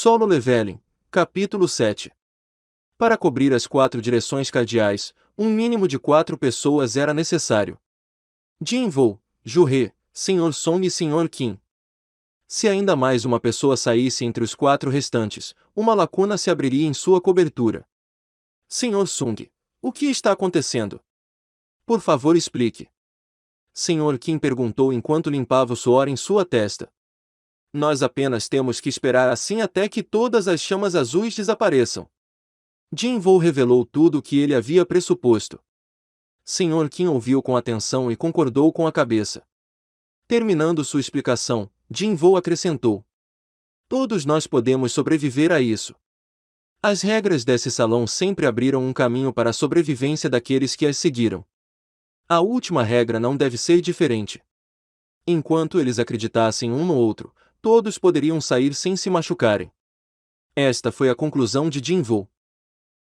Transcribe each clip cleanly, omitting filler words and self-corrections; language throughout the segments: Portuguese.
Solo Leveling, capítulo 7. Para cobrir as 4 direções cardeais, um mínimo de 4 pessoas era necessário. Jinvoo, Ju-He, Sr. Song e Sr. Qin. Se ainda mais uma pessoa saísse entre os 4 restantes, uma lacuna se abriria em sua cobertura. Sr. Sung, o que está acontecendo? Por favor, explique. Sr. Qin perguntou enquanto limpava o suor em sua testa. Nós apenas temos que esperar assim até que todas as chamas azuis desapareçam. Jinvoo revelou tudo o que ele havia pressuposto. Sr. Qin ouviu com atenção e concordou com a cabeça. Terminando sua explicação, Jinvoo acrescentou: todos nós podemos sobreviver a isso. As regras desse salão sempre abriram um caminho para a sobrevivência daqueles que as seguiram. A última regra não deve ser diferente. Enquanto eles acreditassem um no outro, todos poderiam sair sem se machucarem. Esta foi a conclusão de Jinvoo.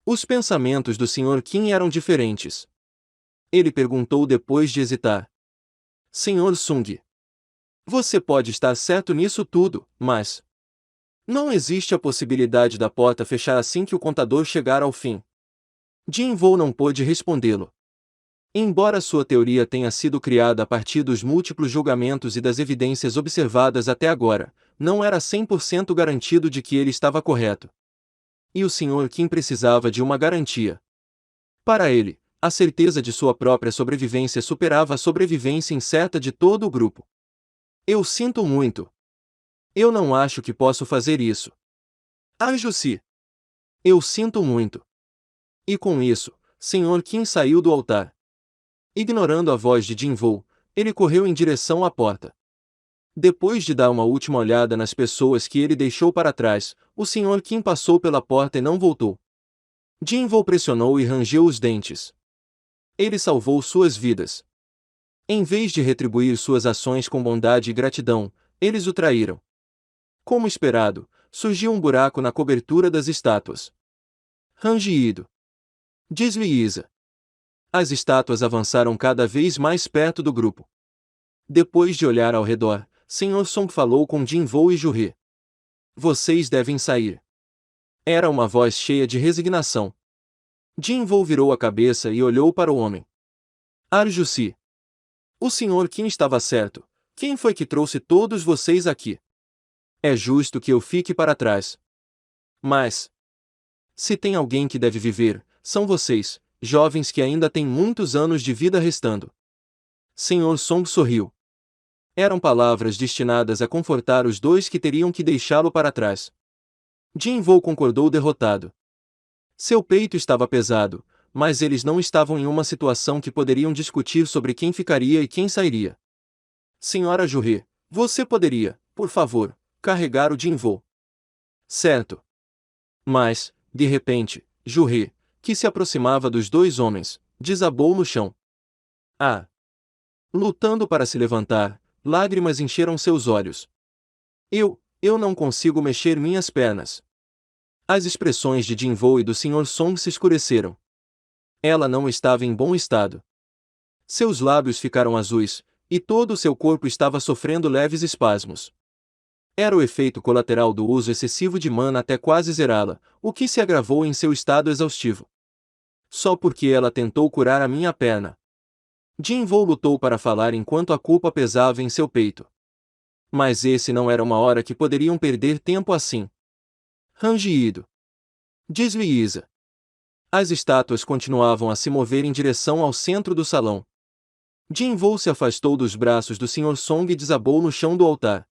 Os pensamentos do Sr. Qin eram diferentes. Ele perguntou depois de hesitar: Sr. Sung, você pode estar certo nisso tudo, mas não existe a possibilidade da porta fechar assim que o contador chegar ao fim. Jinvoo não pôde respondê-lo. Embora sua teoria tenha sido criada a partir dos múltiplos julgamentos e das evidências observadas até agora, não era 100% garantido de que ele estava correto. E o Sr. Qin precisava de uma garantia. Para ele, a certeza de sua própria sobrevivência superava a sobrevivência incerta de todo o grupo. Eu sinto muito. Eu não acho que posso fazer isso. Ajusi. Eu sinto muito. E com isso, Sr. Qin saiu do altar. Ignorando a voz de Jinvoo, ele correu em direção à porta. Depois de dar uma última olhada nas pessoas que ele deixou para trás, o Sr. Qin passou pela porta e não voltou. Jinvoo pressionou e rangeu os dentes. Ele salvou suas vidas. Em vez de retribuir suas ações com bondade e gratidão, eles o traíram. Como esperado, surgiu um buraco na cobertura das estátuas. Rangido. Desliza. As estátuas avançaram cada vez mais perto do grupo. Depois de olhar ao redor, Sr. Song falou com Jinvoo e Ju-He. Vocês devem sair. Era uma voz cheia de resignação. Jinvoo virou a cabeça e olhou para o homem. Arjusi. O Sr. Qin estava certo. Quem foi que trouxe todos vocês aqui? É justo que eu fique para trás. Mas se tem alguém que deve viver, são vocês, jovens que ainda têm muitos anos de vida restando. Sr. Song sorriu. Eram palavras destinadas a confortar os dois que teriam que deixá-lo para trás. Jinvoo concordou derrotado. Seu peito estava pesado, mas eles não estavam em uma situação que poderiam discutir sobre quem ficaria e quem sairia. Senhora Ju-He, você poderia, por favor, carregar o Jinvoo? Certo. Mas, de repente, Ju-He, que se aproximava dos dois homens, desabou no chão. Ah! Lutando para se levantar, lágrimas encheram seus olhos. Eu não consigo mexer minhas pernas. As expressões de Jinvoo e do Sr. Song se escureceram. Ela não estava em bom estado. Seus lábios ficaram azuis, e todo o seu corpo estava sofrendo leves espasmos. Era o efeito colateral do uso excessivo de mana até quase zerá-la, o que se agravou em seu estado exaustivo. Só porque ela tentou curar a minha perna. Jinvoo lutou para falar enquanto a culpa pesava em seu peito. Mas esse não era uma hora que poderiam perder tempo assim. Rangido. Desliza. As estátuas continuavam a se mover em direção ao centro do salão. Jinvoo se afastou dos braços do Sr. Song e desabou no chão do altar.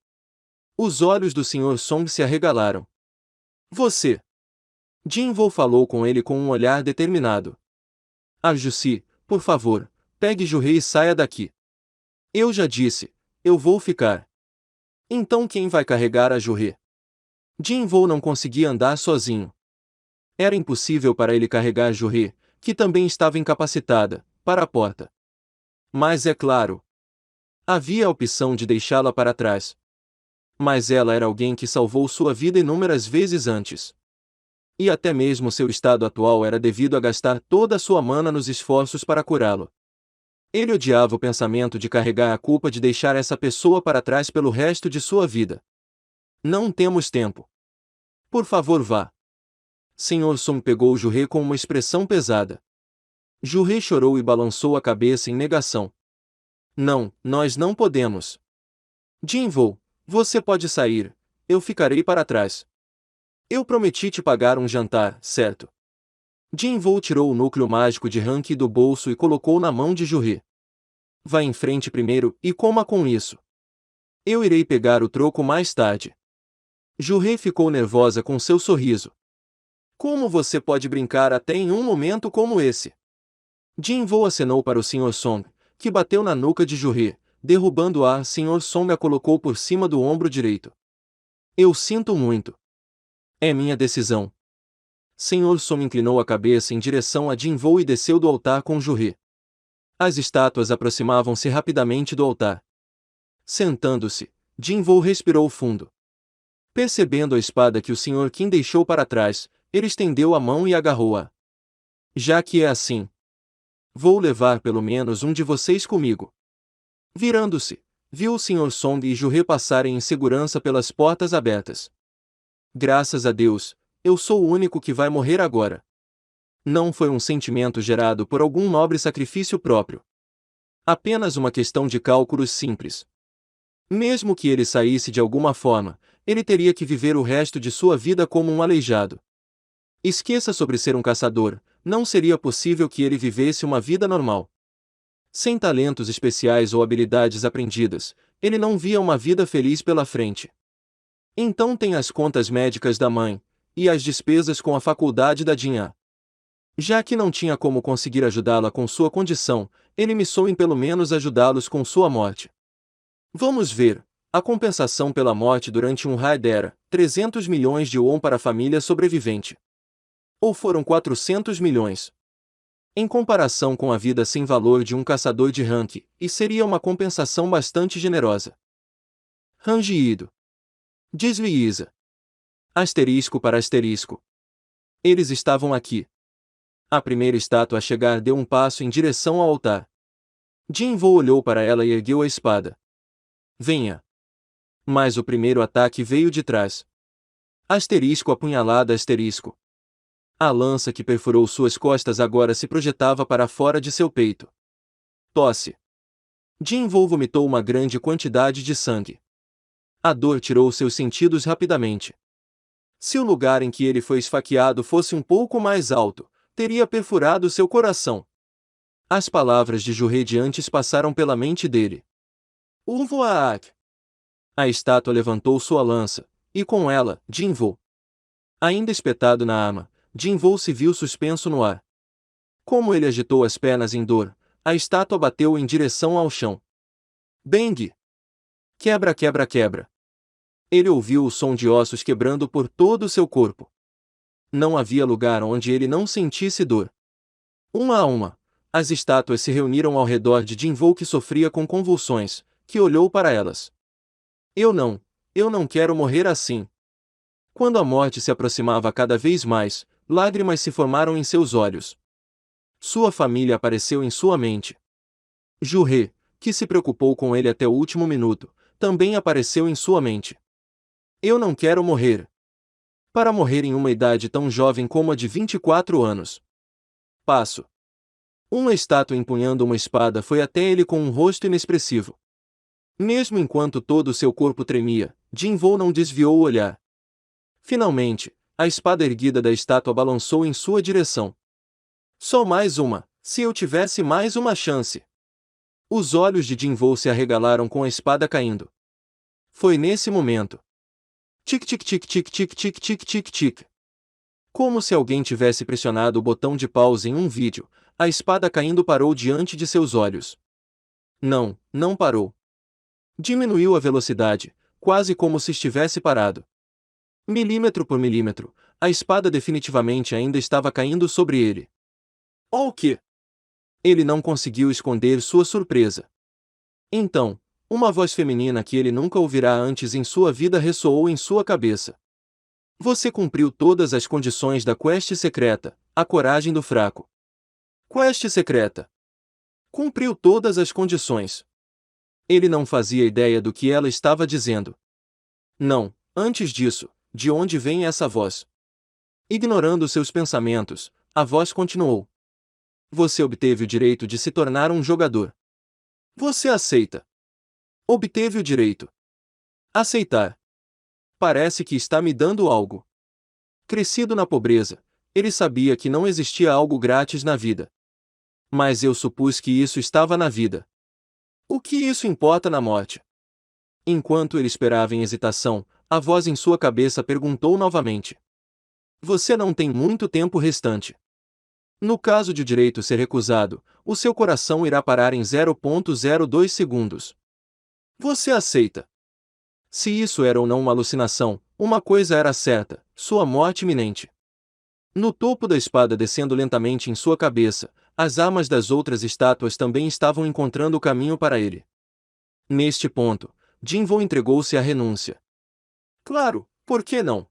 Os olhos do Sr. Song se arregalaram. Você! Jinvoo falou com ele com um olhar determinado. Ajusi, por favor, pegue Ju-He e saia daqui. Eu já disse, eu vou ficar. Então quem vai carregar a Ju-He? Jinvoo não conseguia andar sozinho. Era impossível para ele carregar Ju-He, que também estava incapacitada, para a porta. Mas é claro. Havia a opção de deixá-la para trás. Mas ela era alguém que salvou sua vida inúmeras vezes antes. E até mesmo seu estado atual era devido a gastar toda a sua mana nos esforços para curá-lo. Ele odiava o pensamento de carregar a culpa de deixar essa pessoa para trás pelo resto de sua vida. Não temos tempo. Por favor, vá. Sr. Song pegou Ju-He com uma expressão pesada. Ju-He chorou e balançou a cabeça em negação. Não, nós não podemos. Jin-Woo, você pode sair, eu ficarei para trás. Eu prometi te pagar um jantar, certo? Jin-Woo tirou o núcleo mágico de Hanki do bolso e colocou na mão de Ju-He. Vá em frente primeiro e coma com isso. Eu irei pegar o troco mais tarde. Ju-He ficou nervosa com seu sorriso. Como você pode brincar até em um momento como esse? Jin-Woo acenou para o Sr. Song, que bateu na nuca de Ju-He, derrubando-a. Sr. Song a colocou por cima do ombro direito. Eu sinto muito. É minha decisão. Sr. Song inclinou a cabeça em direção a Jin-Woo e desceu do altar com Ju-He. As estátuas aproximavam-se rapidamente do altar. Sentando-se, Jin-Woo respirou fundo. Percebendo a espada que o Sr. Qin deixou para trás, ele estendeu a mão e agarrou-a. Já que é assim, vou levar pelo menos um de vocês comigo. Virando-se, viu o Sr. Song e Ju-He passarem em segurança pelas portas abertas. Graças a Deus, eu sou o único que vai morrer agora. Não foi um sentimento gerado por algum nobre sacrifício próprio. Apenas uma questão de cálculos simples. Mesmo que ele saísse de alguma forma, ele teria que viver o resto de sua vida como um aleijado. Esqueça sobre ser um caçador, não seria possível que ele vivesse uma vida normal. Sem talentos especiais ou habilidades aprendidas, ele não via uma vida feliz pela frente. Então tem as contas médicas da mãe, e as despesas com a faculdade da Jinha. Já que não tinha como conseguir ajudá-la com sua condição, ele missou em pelo menos ajudá-los com sua morte. Vamos ver, a compensação pela morte durante um raid era 300 milhões de won para a família sobrevivente. Ou foram 400 milhões. Em comparação com a vida sem valor de um caçador de rank, e seria uma compensação bastante generosa. Rangido. Desliza. Asterisco para asterisco. Eles estavam aqui. A primeira estátua a chegar deu um passo em direção ao altar. Jin-Woo olhou para ela e ergueu a espada. Venha. Mas o primeiro ataque veio de trás. Asterisco apunhalada asterisco. A lança que perfurou suas costas agora se projetava para fora de seu peito. Tosse. Jin-Woo vomitou uma grande quantidade de sangue. A dor tirou seus sentidos rapidamente. Se o lugar em que ele foi esfaqueado fosse um pouco mais alto, teria perfurado seu coração. As palavras de Ju-He de antes passaram pela mente dele. Uvoaak! A estátua levantou sua lança, e com ela, Jin-Woo. Ainda espetado na arma, Jin-Woo se viu suspenso no ar. Como ele agitou as pernas em dor, a estátua bateu em direção ao chão. Bang! Quebra, quebra, quebra. Ele ouviu o som de ossos quebrando por todo o seu corpo. Não havia lugar onde ele não sentisse dor. Uma a uma, as estátuas se reuniram ao redor de Jin-Woo que sofria com convulsões, que olhou para elas. Eu não quero morrer assim. Quando a morte se aproximava cada vez mais, lágrimas se formaram em seus olhos. Sua família apareceu em sua mente. Ju-He, que se preocupou com ele até o último minuto, também apareceu em sua mente. Eu não quero morrer. Para morrer em uma idade tão jovem como a de 24 anos. Passo. Uma estátua empunhando uma espada foi até ele com um rosto inexpressivo. Mesmo enquanto todo o seu corpo tremia, Jin-Woo não desviou o olhar. Finalmente, a espada erguida da estátua balançou em sua direção. Só mais uma, se eu tivesse mais uma chance. Os olhos de Jin-Woo se arregalaram com a espada caindo. Foi nesse momento. Tic-tic-tic-tic-tic-tic-tic-tic-tic. Como se alguém tivesse pressionado o botão de pause em um vídeo, a espada caindo parou diante de seus olhos. Não, não parou. Diminuiu a velocidade, quase como se estivesse parado. Milímetro por milímetro, a espada definitivamente ainda estava caindo sobre ele. O quê? Ele não conseguiu esconder sua surpresa. Então, uma voz feminina que ele nunca ouvirá antes em sua vida ressoou em sua cabeça. Você cumpriu todas as condições da quest secreta, a coragem do fraco. Quest secreta. Cumpriu todas as condições. Ele não fazia ideia do que ela estava dizendo. Não, antes disso, De onde vem essa voz? Ignorando seus pensamentos, a voz continuou. Você obteve o direito de se tornar um jogador. Você aceita? Obteve o direito. Aceitar. Parece que está me dando algo. Crescido na pobreza, ele sabia que não existia algo grátis na vida. Mas eu supus que isso estava na vida. O que isso importa na morte? Enquanto ele esperava em hesitação, a voz em sua cabeça perguntou novamente. Você não tem muito tempo restante. No caso de o direito ser recusado, o seu coração irá parar em 0,02 segundos. Você aceita? Se isso era ou não uma alucinação, uma coisa era certa: sua morte iminente. No topo da espada descendo lentamente em sua cabeça, as armas das outras estátuas também estavam encontrando o caminho para ele. Neste ponto, Jinvoo entregou-se à renúncia. Claro, por que não?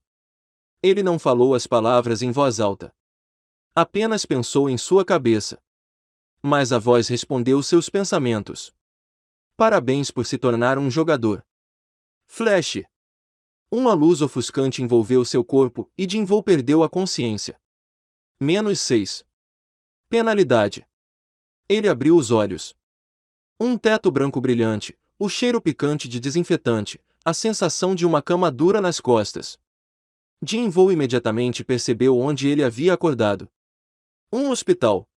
Ele não falou as palavras em voz alta. Apenas pensou em sua cabeça. Mas a voz respondeu seus pensamentos. Parabéns por se tornar um jogador. Flash. Uma luz ofuscante envolveu seu corpo e Jinvoo perdeu a consciência. -6. Penalidade. Ele abriu os olhos. Um teto branco brilhante, o cheiro picante de desinfetante, a sensação de uma cama dura nas costas. Jinvoo imediatamente percebeu onde ele havia acordado. Um hospital.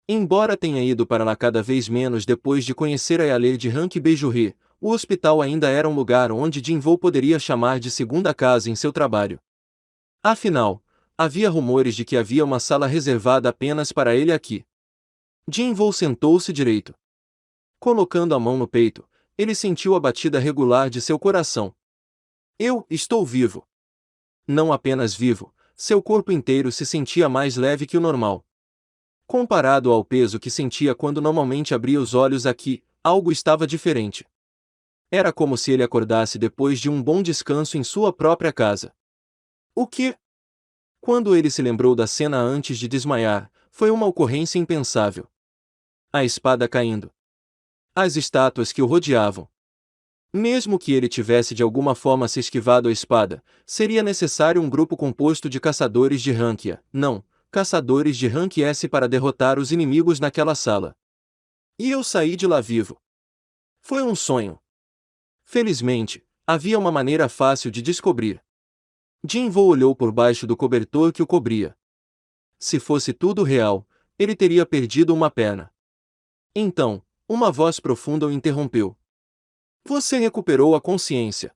Embora tenha ido para lá cada vez menos depois de conhecer a Yale de Rank Beijurri, o hospital ainda era um lugar onde Jinvoo poderia chamar de segunda casa em seu trabalho. Afinal, havia rumores de que havia uma sala reservada apenas para ele aqui. Jinvoo sentou-se direito. Colocando a mão no peito, ele sentiu a batida regular de seu coração. Eu estou vivo. Não apenas vivo, seu corpo inteiro se sentia mais leve que o normal. Comparado ao peso que sentia quando normalmente abria os olhos aqui, algo estava diferente. Era como se ele acordasse depois de um bom descanso em sua própria casa. O que? Quando ele se lembrou da cena antes de desmaiar, foi uma ocorrência impensável. A espada caindo. As estátuas que o rodeavam. Mesmo que ele tivesse de alguma forma se esquivado a espada, seria necessário um grupo composto de caçadores de rank A, não, caçadores de rank S para derrotar os inimigos naquela sala. E eu saí de lá vivo. Foi um sonho. Felizmente, havia uma maneira fácil de descobrir. Jinvoo olhou por baixo do cobertor que o cobria. Se fosse tudo real, ele teria perdido uma perna. Então, uma voz profunda o interrompeu. Você recuperou a consciência.